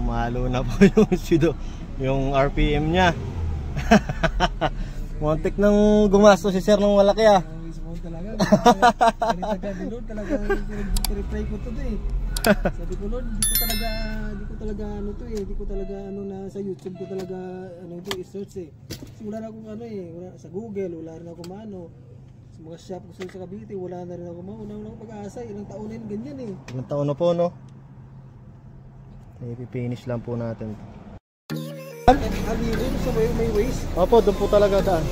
Malo na po yung yung RPM niya. Muntik nang gumasto si sir ng malaki ah. Talaga. Taga-download talaga. I-reply ko to eh. Sabi ko Lord, di ko talaga ano to eh. Di ko talaga ano na sa YouTube ko talaga ano to i-search eh. Kasi wala na akong ano eh. Wala, sa Google, wala rin ako maano. Sa mga shop ko sa Cavite, wala na rin ako maano. Wala na akong pag-asa. Ilang taon na yun ganyan eh. Ilang taon na po no? I-finish lang po natin. Ali, doon sa may waste. Opo, doon po talaga daan.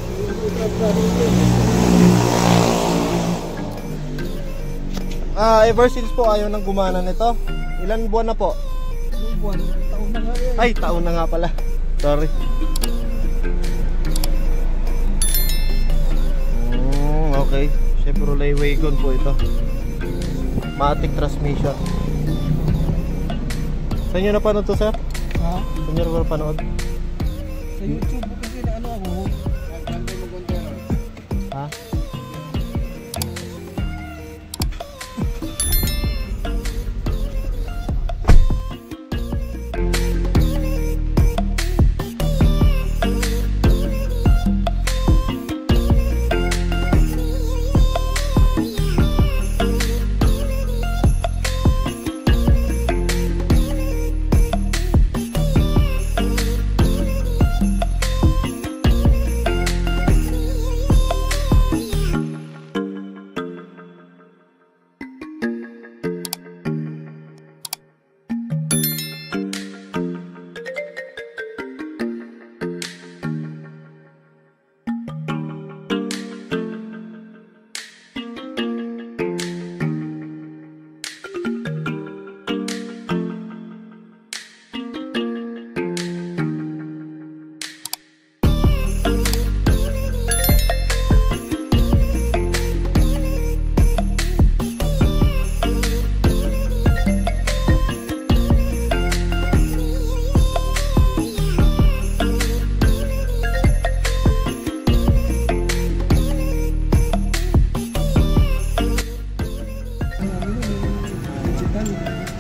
Ever since po ayaw nang gumana nito. Ilan buwan na po? Buwan, taon na nga yan. Ay, taon na nga pala. Sorry. Okay. Chevrolet Wagon po ito. Matic transmission. Saan nyo napanood to, sir? Ha? Saan nyo napanood? Sa YouTube ko kasi na ano ako. Ha?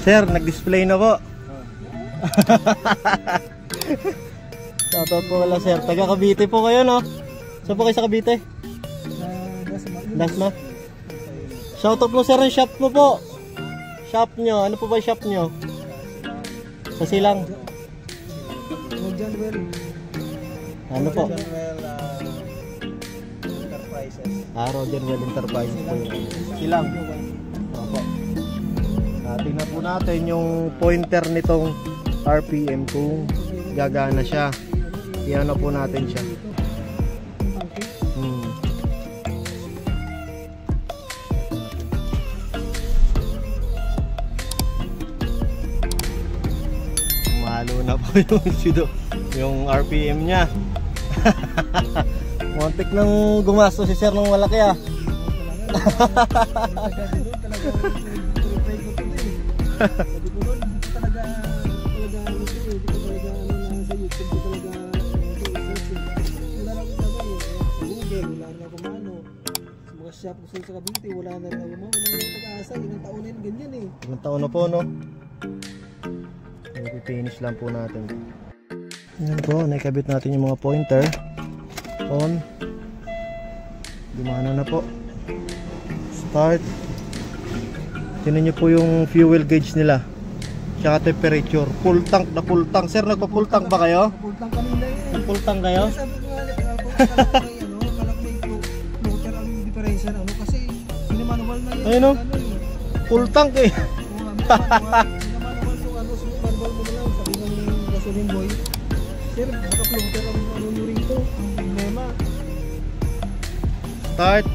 Sir, nag-display na po. Shoutout po wala sir. Taga Cavite po kayo no? Saan po kayo sa Cavite? Dasma. Shoutout po sir yung shop mo po. Shop nyo. Ano po ba yung shop nyo? Sa Silang. Ano po? Rogerwell Enterprises po yun. Silang. Opo. Tingnan po natin yung pointer nitong RPM kung gagana siya. Iano po natin siya. Malo na po yung RPM niya. Muntik nang gumasto si sir ng malaki ah. Sabi ko Lord, di ko talaga ano to eh. Di ko talaga ano na sa YouTube ko talaga i-search eh. Wala na akong talaga eh. Sa Google, wala na akong maano. Sa mga shop ko sa Cavite, wala na rin ako maano. Wala na akong pag-asa. Ilang taon na yun ganyan eh. Ilang taon na po no? I-finish lang po natin. Yan po, naikabit natin yung mga pointer. On. Gumana na po. Start. Tingnan nyo po yung fuel gauge nila. Tsaka temperature. Full tank na full tank. Sir, nagpa-full tank ba kayo? Full tank kanina eh. Full tank kayo? Sabi ko nga, kalak may floater ang diferensya na ano. Kasi manual na yan. Ayun o. Full tank eh. Manual yung ano. Manual mo na lang. Sabi ng gasoline boy. Sir, baka floater ang ano nyo rito. Ang problema. Start.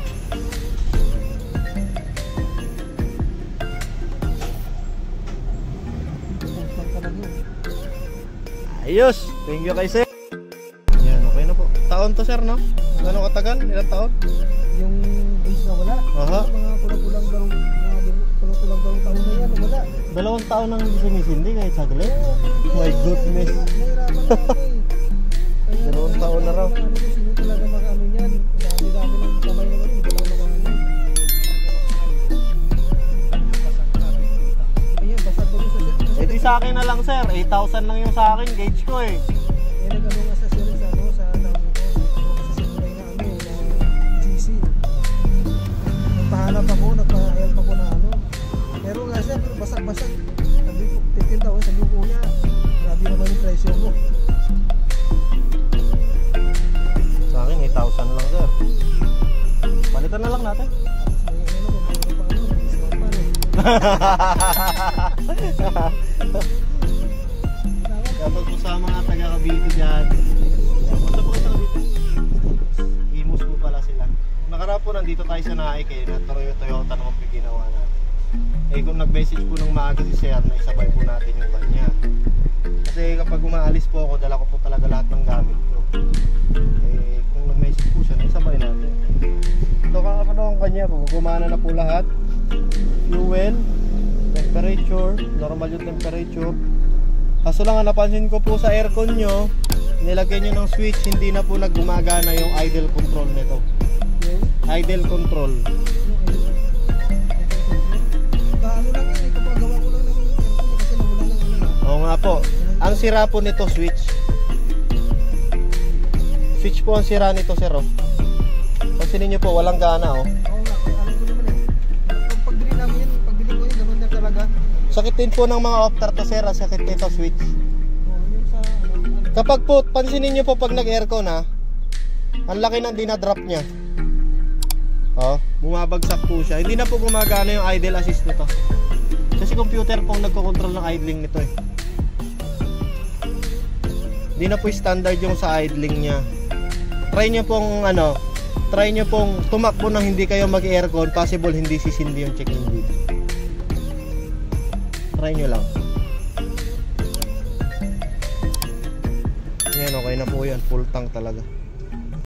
Ayos! Thank you kay sir. Yan, okay na po. Taon to sir, no? Gano'ng katagal? Ilang taon? Yung base na wala. Aha. Mga pulang-pulang taon na yan, wala. 2 taon nang hindi sumisindi kahit saglit. My goodness. Nahirapan na ako eh. 2 taon na raw. Sino talaga makaano yan? Dami-dami ng kamay na rin. Wala makaano. Ayan, basag ba sa set? Eh di sa akin na lang sir, 8,000 lang yung sa akin, gauge ko eh. Eh, nag-ano nga sa sir sa ano, sa tawag ko. Sa simulay na ano, na GC. Nagpahanap ako, nagpa-help ako na ano. Pero nga siya, basag-basag. Sabi ko, titinda ko, sabi ko, kuya, grabe naman yung presyo mo. Sa akin, 8,000 lang sir. Palitan na lang natin. Dapat po sa mga taga-Cavite dyan. Punta po kayo sa Cavite. Imus po pala sila. Nakarap po nandito tayo sa Naik eh. Toyota naman po ginawa natin. Eh kung nag-message po ng maaga si Sir na isabay po natin yung kanya. Kasi kapag umaalis po ako, dala ko po talaga lahat ng gamit ko. Eh kung nag-message po siya, isabay natin. Ito kakapano ang kanya po. Gumana na po lahat. Fuel, temperature, normal yung temperature. Kaso lang napansin ko po sa aircon nyo, nilagyan nyo ng switch, hindi na po naggumagana yung idle control nito. Idle control. Ano lang yun, kapagawa ko lang ng aircon kasi nawala lang ano na. Oo nga po. Ang sira po nito switch. Switch po ang sira nito sir oh. Pansinin nyo po, walang gana oh. Oo nga, alam ko naman eh. Pagbili namin yun, pagbili ko yun, gano'n na talaga. Sakit din po ng mga optar to sir, sakit nito switch. Yung sa ano, Kapag po, pansinin nyo po pag nag-aircon ha, ang laki ng dinadrop niya. Oh, bumabagsak po siya. Hindi na po gumagana yung idle assist nito. Kasi computer pong nagko-control ng idling nito eh. Hindi na po standard yung sa idling niya. Try nyo pong ano, try nyo pong tumakbo nang hindi kayo mag-aircon, possible hindi sisindi yung check engine. Try nyo lang. Yan, okay na po yan. Full tank talaga.